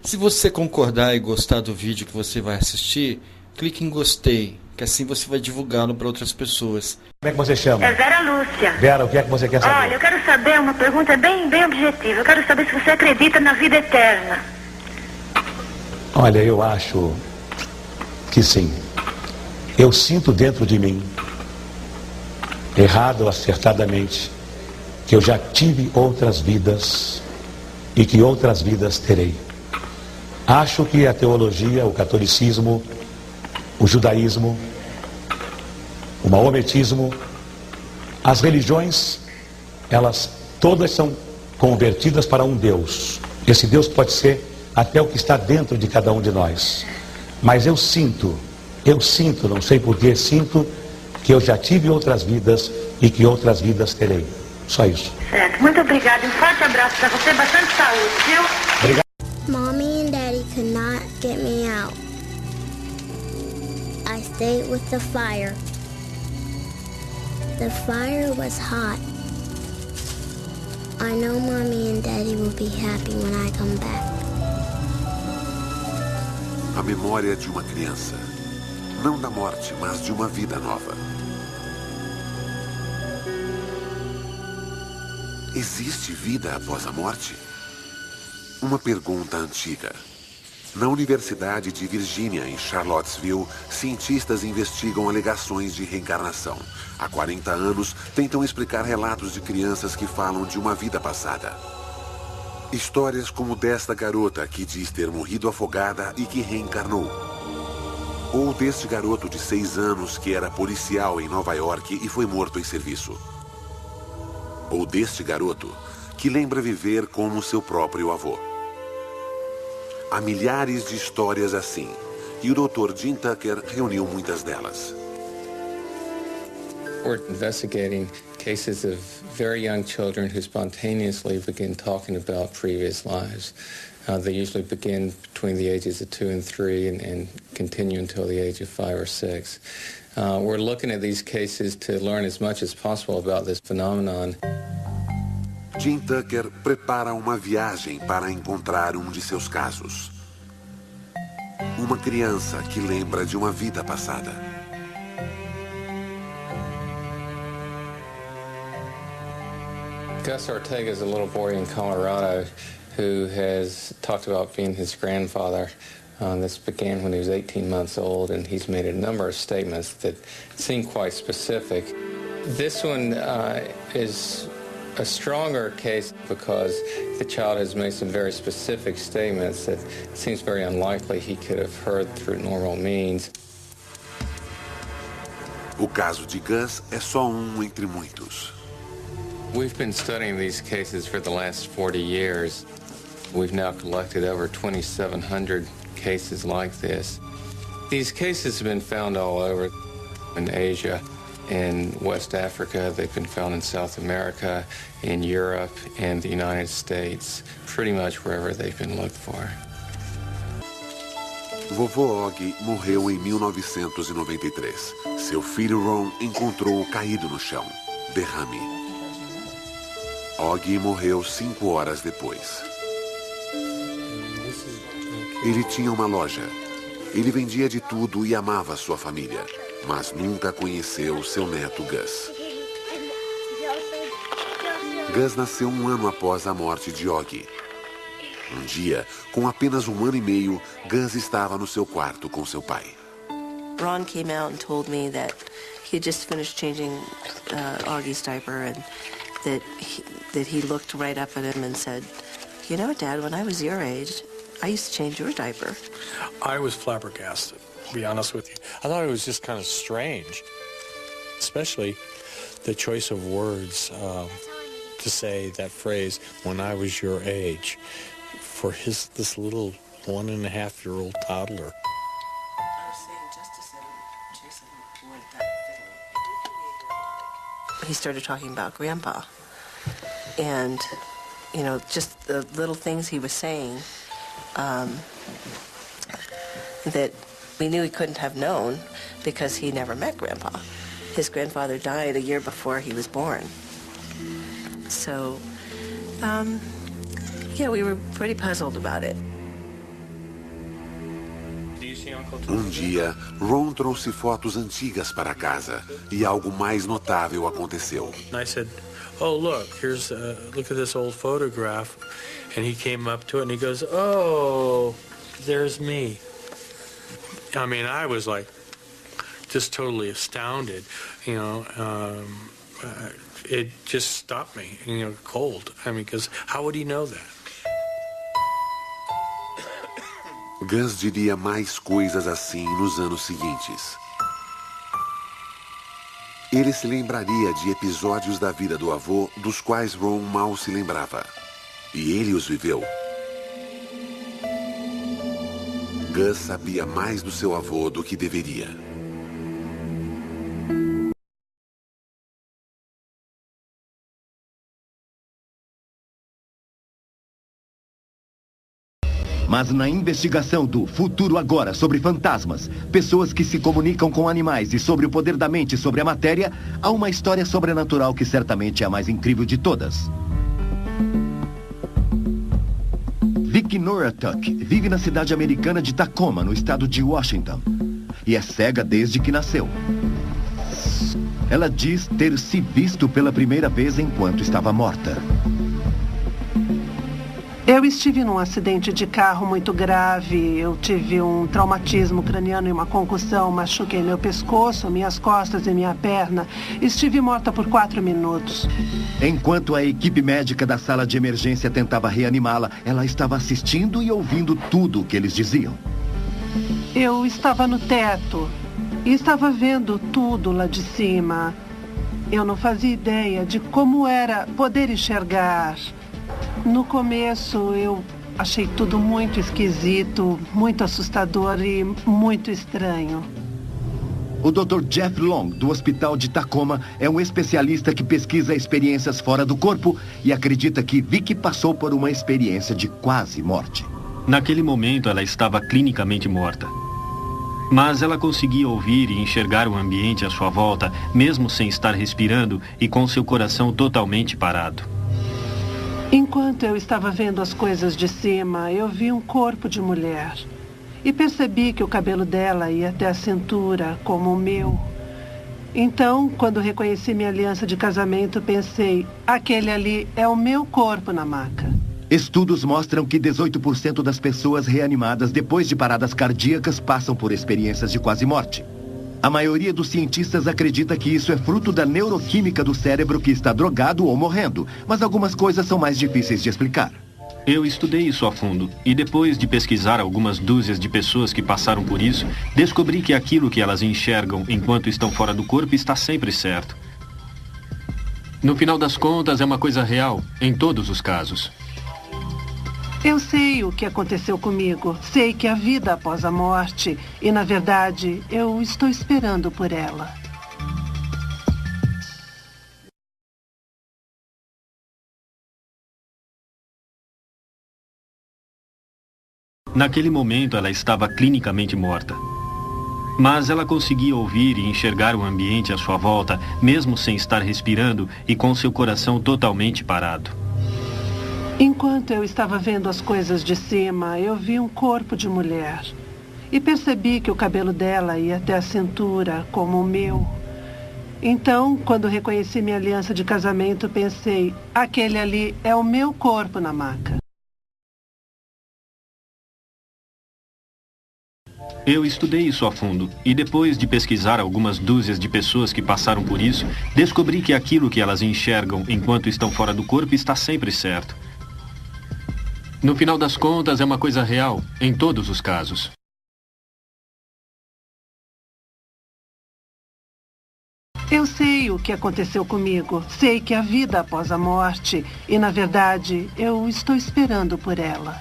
Se você concordar e gostar do vídeo que você vai assistir, clique em gostei, que assim você vai divulgá-lo para outras pessoas. Como é que você chama? É Vera Lúcia. Vera, o que é que você quer saber? Olha, eu quero saber uma pergunta bem objetiva. Eu quero saber se você acredita na vida eterna. Olha, eu acho que sim. Eu sinto dentro de mim, errado ou acertadamente, que eu já tive outras vidas e que outras vidas terei. Acho que a teologia, o catolicismo, o judaísmo, o maometismo, as religiões, elas todas são convertidas para um Deus. Esse Deus pode ser até o que está dentro de cada um de nós. Mas eu sinto, não sei porquê, sinto que eu já tive outras vidas e que outras vidas terei. Só isso. Certo, muito obrigada. Um forte abraço para você, bastante saúde, viu? Obrigado. Mommy and Daddy could not get me out. I stayed with the fire. The fire was hot. I know Mommy and Daddy will be happy when I come back. A memória de uma criança. Não da morte, mas de uma vida nova. Existe vida após a morte? Uma pergunta antiga. Na Universidade de Virgínia, em Charlottesville, cientistas investigam alegações de reencarnação. Há 40 anos, tentam explicar relatos de crianças que falam de uma vida passada. Histórias como desta garota que diz ter morrido afogada e que reencarnou. Ou deste garoto de 6 anos que era policial em Nova York e foi morto em serviço. Ou deste garoto que lembra viver como seu próprio avô. Há milhares de histórias assim, e o Dr. Jim Tucker reuniu muitas delas. We're investigating cases of very young children who spontaneously begin talking about previous lives. They usually begin between the ages of 2 and 3 and continue until the age of 5 or 6. We're looking at these cases to learn as much as possible about this phenomenon. Jim Tucker prepara uma viagem para encontrar um de seus casos. Uma criança que lembra de uma vida passada. Gus Ortega is a little boy in Colorado who has talked about being his grandfather. This began when he was 18 months old, and he's made a number of statements that seem quite specific. This one is a stronger case because the child has made some very specific statements that it seems very unlikely he could have heard through normal means. O caso de Gus é só um entre muitos. We've been studying these cases for the last 40 years. We've now collected over 2,700 cases like this. These cases have been found all over in Asia, in West Africa, they've been found in South America, in Europe, and the United States, pretty much wherever they've been looked for. Vovô Og morreu em 1993. Seu filho Ron encontrou-o caído no chão. Derrame. Og morreu 5 horas depois. Ele tinha uma loja. Ele vendia de tudo e amava sua família, mas nunca conheceu seu neto Gus. Gus nasceu 1 ano após a morte de Og. Um dia, com apenas 1 ano e meio, Gus estava no seu quarto com seu pai. Ron came out and told me that he had just finished changing Augie's diaper and that he looked right up at him and said, "You know, Dad, when I was your age, I used to change your diaper." I was flabbergasted, to be honest with you. I thought it was just kind of strange, especially the choice of words to say that phrase, "when I was your age," for this little 1.5-year-old toddler. He started talking about Grandpa, and you know, just the little things he was saying that we knew he couldn't have known because he never met Grandpa. His grandfather died a year before he was born. So, yeah, we were pretty puzzled about it. Um dia, Ron trouxe fotos antigas para casa e algo mais notável aconteceu. I said, "Oh, look at this old photograph." And he came up to it and he goes, "Oh, there's me." I mean, I was like just totally astounded, it just stopped me, cold. I mean, because how would he know that? Gus diria mais coisas assim nos anos seguintes. Ele se lembraria de episódios da vida do avô dos quais Ron mal se lembrava. E ele os viveu. Gus sabia mais do seu avô do que deveria. Mas na investigação do Futuro Agora sobre fantasmas, pessoas que se comunicam com animais e sobre o poder da mente sobre a matéria, há uma história sobrenatural que certamente é a mais incrível de todas. Vicky Noratuck vive na cidade americana de Tacoma, no estado de Washington, e é cega desde que nasceu. Ela diz ter se visto pela primeira vez enquanto estava morta. Eu estive num acidente de carro muito grave, eu tive um traumatismo craniano e uma concussão, machuquei meu pescoço, minhas costas e minha perna. Estive morta por 4 minutos. Enquanto a equipe médica da sala de emergência tentava reanimá-la, ela estava assistindo e ouvindo tudo o que eles diziam. Eu estava no teto e estava vendo tudo lá de cima. Eu não fazia ideia de como era poder enxergar. No começo, eu achei tudo muito esquisito, muito assustador e muito estranho. O Dr. Jeff Long, do Hospital de Tacoma, é um especialista que pesquisa experiências fora do corpo e acredita que Vicky passou por uma experiência de quase morte. Naquele momento, ela estava clinicamente morta. Mas ela conseguia ouvir e enxergar o ambiente à sua volta, mesmo sem estar respirando e com seu coração totalmente parado. Enquanto eu estava vendo as coisas de cima, eu vi um corpo de mulher. E percebi que o cabelo dela ia até a cintura, como o meu. Então, quando reconheci minha aliança de casamento, pensei, aquele ali é o meu corpo na maca. Estudos mostram que 18% das pessoas reanimadas depois de paradas cardíacas passam por experiências de quase morte. A maioria dos cientistas acredita que isso é fruto da neuroquímica do cérebro que está drogado ou morrendo, mas algumas coisas são mais difíceis de explicar. Eu estudei isso a fundo, e depois de pesquisar algumas dúzias de pessoas que passaram por isso, descobri que aquilo que elas enxergam enquanto estão fora do corpo está sempre certo. No final das contas, é uma coisa real, em todos os casos. Eu sei o que aconteceu comigo. Sei que há vida após a morte. E, na verdade, eu estou esperando por ela. Naquele momento, ela estava clinicamente morta. Mas ela conseguia ouvir e enxergar o ambiente à sua volta, mesmo sem estar respirando e com seu coração totalmente parado. Enquanto eu estava vendo as coisas de cima, eu vi um corpo de mulher. E percebi que o cabelo dela ia até a cintura, como o meu. Então, quando reconheci minha aliança de casamento, pensei, aquele ali é o meu corpo na maca. Eu estudei isso a fundo, e depois de pesquisar algumas dúzias de pessoas que passaram por isso, descobri que aquilo que elas enxergam enquanto estão fora do corpo está sempre certo. No final das contas, é uma coisa real, em todos os casos. Eu sei o que aconteceu comigo. Sei que há vida após a morte. E, na verdade, eu estou esperando por ela.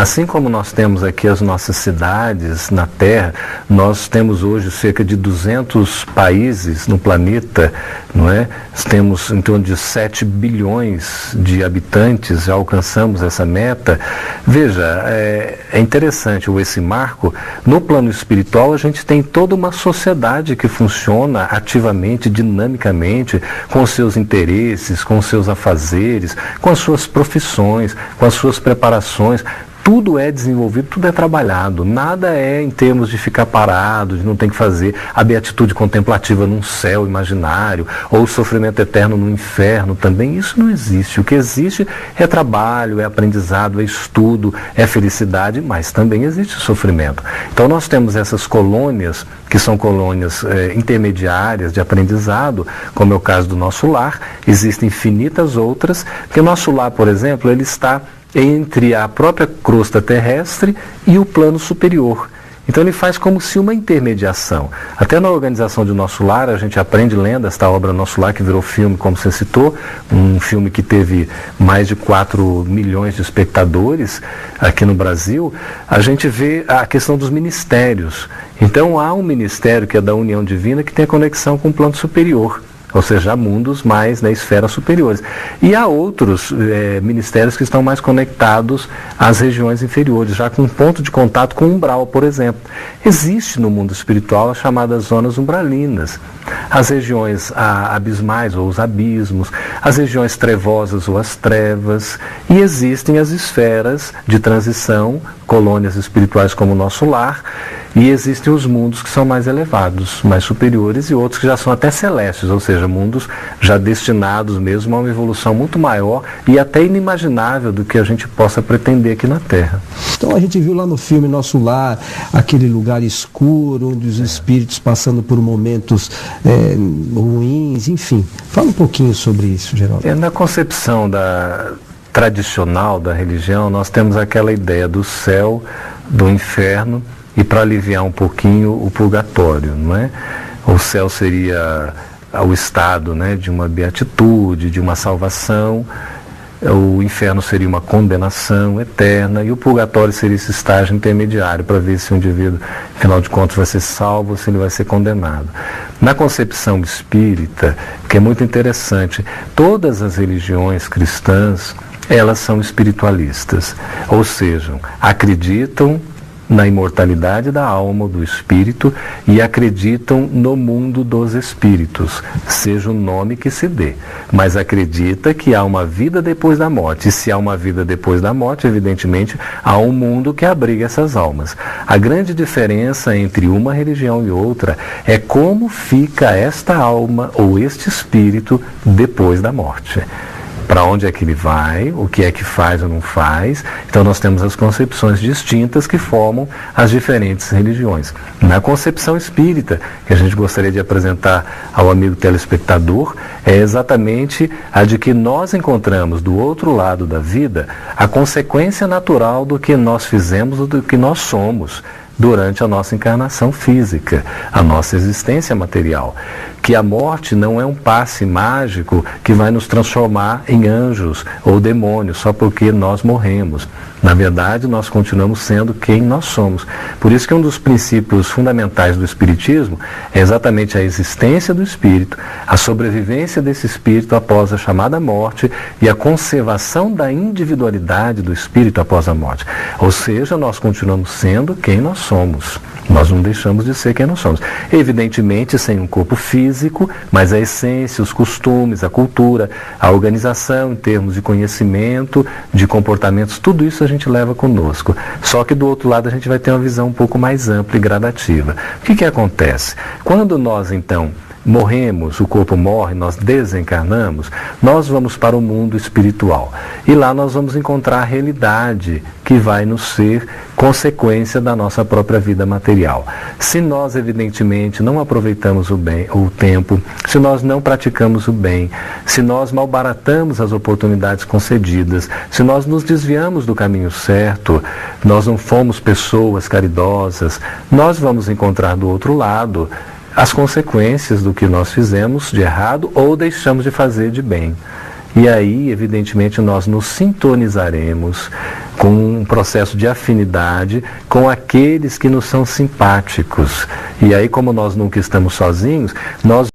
Assim como nós temos aqui as nossas cidades na Terra, nós temos hoje cerca de 200 países no planeta, não é? Temos em torno de 7 bilhões de habitantes, já alcançamos essa meta. Veja, é interessante esse marco. No plano espiritual, a gente tem toda uma sociedade que funciona ativamente, dinamicamente, com os seus interesses, com os seus afazeres, com as suas profissões, com as suas preparações. Tudo é desenvolvido, tudo é trabalhado, nada é em termos de ficar parado, de não ter que fazer a beatitude contemplativa num céu imaginário, ou o sofrimento eterno no inferno também, isso não existe. O que existe é trabalho, é aprendizado, é estudo, é felicidade, mas também existe sofrimento. Então nós temos essas colônias, que são colônias intermediárias de aprendizado, como é o caso do nosso lar, existem infinitas outras, que o nosso lar, por exemplo, ele está entre a própria crosta terrestre e o plano superior. Então ele faz como se uma intermediação. Até na organização de Nosso Lar, a gente aprende lendo esta obra Nosso Lar, que virou filme, como você citou, um filme que teve mais de 4 milhões de espectadores aqui no Brasil. A gente vê a questão dos ministérios. Então há um ministério que é da União Divina que tem a conexão com o plano superior, ou seja, há mundos mais na esfera superiores. E há outros ministérios que estão mais conectados às regiões inferiores, já com um ponto de contato com o umbral, por exemplo. Existe no mundo espiritual as chamadas zonas umbralinas, as regiões abismais ou os abismos, as regiões trevosas ou as trevas, e existem as esferas de transição, colônias espirituais como o Nosso Lar, e existem os mundos que são mais elevados, mais superiores, e outros que já são até celestes, ou seja, mundos já destinados mesmo a uma evolução muito maior e até inimaginável do que a gente possa pretender aqui na Terra. Então a gente viu lá no filme Nosso Lar, aquele lugar escuro, onde os espíritos passando por momentos ruins, enfim. Fala um pouquinho sobre isso, Geraldo. Na concepção tradicional da religião, nós temos aquela ideia do céu, do inferno, e para aliviar um pouquinho o purgatório, não é? O céu seria o estado, né, de uma beatitude, de uma salvação, o inferno seria uma condenação eterna e o purgatório seria esse estágio intermediário para ver se o indivíduo, afinal de contas, vai ser salvo ou se ele vai ser condenado. Na concepção espírita, que é muito interessante, todas as religiões cristãs, elas são espiritualistas, ou seja, acreditam na imortalidade da alma, do espírito, e acreditam no mundo dos espíritos, seja o nome que se dê, mas acredita que há uma vida depois da morte, e se há uma vida depois da morte, evidentemente, há um mundo que abriga essas almas. A grande diferença entre uma religião e outra é como fica esta alma ou este espírito depois da morte. Para onde é que ele vai, o que é que faz ou não faz. Então nós temos as concepções distintas que formam as diferentes religiões. Na concepção espírita, que a gente gostaria de apresentar ao amigo telespectador, é exatamente a de que nós encontramos do outro lado da vida a consequência natural do que nós fizemos ou do que nós somos durante a nossa encarnação física, a nossa existência material. Que a morte não é um passe mágico que vai nos transformar em anjos ou demônios só porque nós morremos. Na verdade, nós continuamos sendo quem nós somos. Por isso que um dos princípios fundamentais do Espiritismo é exatamente a existência do espírito, a sobrevivência desse espírito após a chamada morte e a conservação da individualidade do espírito após a morte. Ou seja, nós continuamos sendo quem nós somos. Nós não deixamos de ser quem nós somos. Evidentemente, sem um corpo físico, mas a essência, os costumes, a cultura, a organização em termos de conhecimento, de comportamentos, tudo isso a gente leva conosco. Só que do outro lado a gente vai ter uma visão um pouco mais ampla e gradativa. O que acontece? Quando nós, então, morremos, o corpo morre, nós desencarnamos, nós vamos para o mundo espiritual. E lá nós vamos encontrar a realidade que vai nos ser consequência da nossa própria vida material. Se nós, evidentemente, não aproveitamos o tempo, se nós não praticamos o bem, se nós malbaratamos as oportunidades concedidas, se nós nos desviamos do caminho certo, nós não fomos pessoas caridosas, nós vamos encontrar do outro lado as consequências do que nós fizemos de errado ou deixamos de fazer de bem. E aí, evidentemente, nós nos sintonizaremos com um processo de afinidade com aqueles que nos são simpáticos. E aí, como nós nunca estamos sozinhos, nós